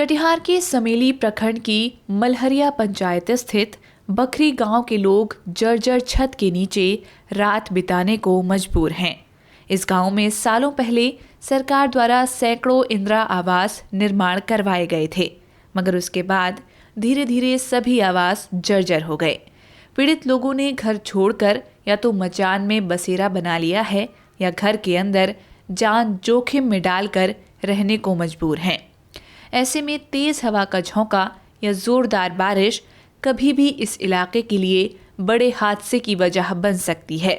कटिहार के समेली प्रखंड की मलहरिया पंचायत स्थित बखरी गांव के लोग जर्जर छत के नीचे रात बिताने को मजबूर हैं। इस गांव में सालों पहले सरकार द्वारा सैकड़ों इंदिरा आवास निर्माण करवाए गए थे, मगर उसके बाद धीरे धीरे सभी आवास जर्जर हो गए। पीड़ित लोगों ने घर छोड़कर या तो मचान में बसेरा बना लिया है या घर के अंदर जान जोखिम में डालकर रहने को मजबूर हैं। ऐसे में तेज हवा का झोंका या जोरदार बारिश कभी भी इस इलाके के लिए बड़े हादसे की वजह बन सकती है।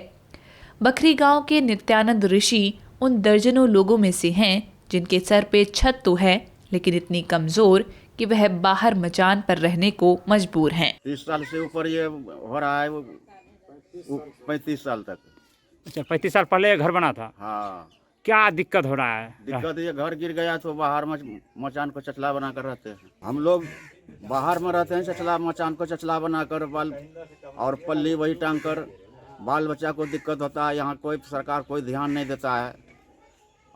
बखरी गांव के नित्यानंद ऋषि उन दर्जनों लोगों में से हैं जिनके सर पे छत तो है, लेकिन इतनी कमजोर कि वह बाहर मचान पर रहने को मजबूर हैं। 30 साल से ऊपर ये हो रहा है, 35 साल तक। अच्छा, 35 साल पहले घर बना था। हाँ, क्या दिक्कत हो रहा है? दिक्कत ये घर गिर गया तो बाहर मचान को चचला बनाकर रहते हैं। हम लोग बाहर में रहते हैं, चचला मचान को चचला बनाकर बाल और पल्ली वही टांग कर बाल बच्चा को दिक्कत होता है। यहाँ कोई सरकार कोई ध्यान नहीं देता है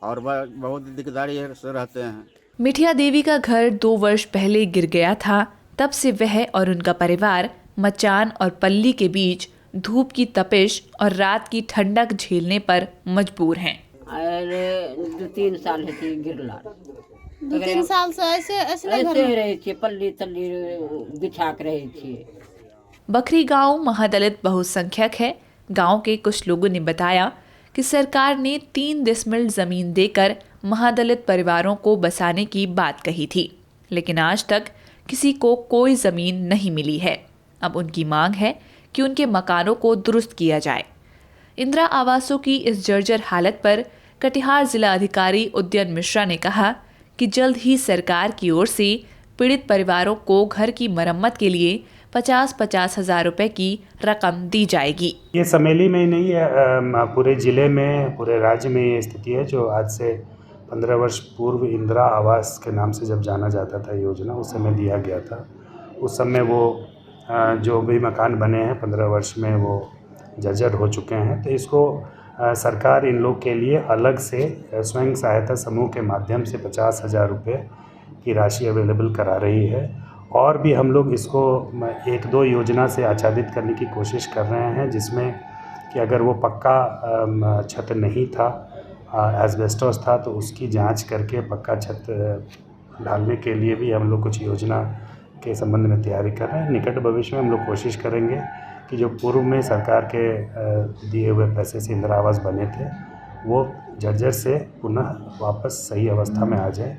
और बहुत दिकदारी से रहते हैं। मिठिया देवी का घर 2 वर्ष पहले गिर गया था। तब से वह और उनका परिवार मचान और पल्ली के बीच धूप की तपिश और रात की ठंडक झेलने पर मजबूर हैं। अरे 2-3 साल है गिरला। 2-3 साल से ऐसे रहे थे, पल्ली तल्ली बिछा के रहे थे। बखरी गांव महादलित बहुसंख्यक है। गांव के कुछ लोगों ने बताया कि सरकार ने 3 डिसमिल जमीन देकर महादलित परिवारों को बसाने की बात कही थी, लेकिन आज तक किसी को कोई जमीन नहीं मिली है। अब उनकी मांग है कि उनके मकानों को दुरुस्त किया जाए। इंदिरा आवासों की इस जर्जर हालत पर कटिहार जिला अधिकारी उद्यन मिश्रा ने कहा कि जल्द ही सरकार की ओर से पीड़ित परिवारों को घर की मरम्मत के लिए 50-50 हज़ार रुपए की रकम दी जाएगी। ये समेली में ही नहीं है, पूरे ज़िले में, पूरे राज्य में ये स्थिति है। जो आज से 15 वर्ष पूर्व इंदिरा आवास के नाम से जब जाना जाता था योजना, उस समय दिया गया था। उस समय वो जो भी मकान बने हैं 15 वर्ष में वो जर्जर हो चुके हैं। तो इसको सरकार इन लोग के लिए अलग से स्वयं सहायता समूह के माध्यम से 50,000 रुपये की राशि अवेलेबल करा रही है। और भी हम लोग इसको 1-2 योजना से आच्छादित करने की कोशिश कर रहे हैं, जिसमें कि अगर वो पक्का छत नहीं था, एस्बेस्टोस था, तो उसकी जांच करके पक्का छत डालने के लिए भी हम लोग कुछ योजना के संबंध में तैयारी कर रहे हैं। निकट भविष्य में हम लोग कोशिश करेंगे कि जो पूर्व में सरकार के दिए हुए पैसे से इंदिरा आवास बने थे, वो जर्जर से पुनः वापस सही अवस्था में आ जाए।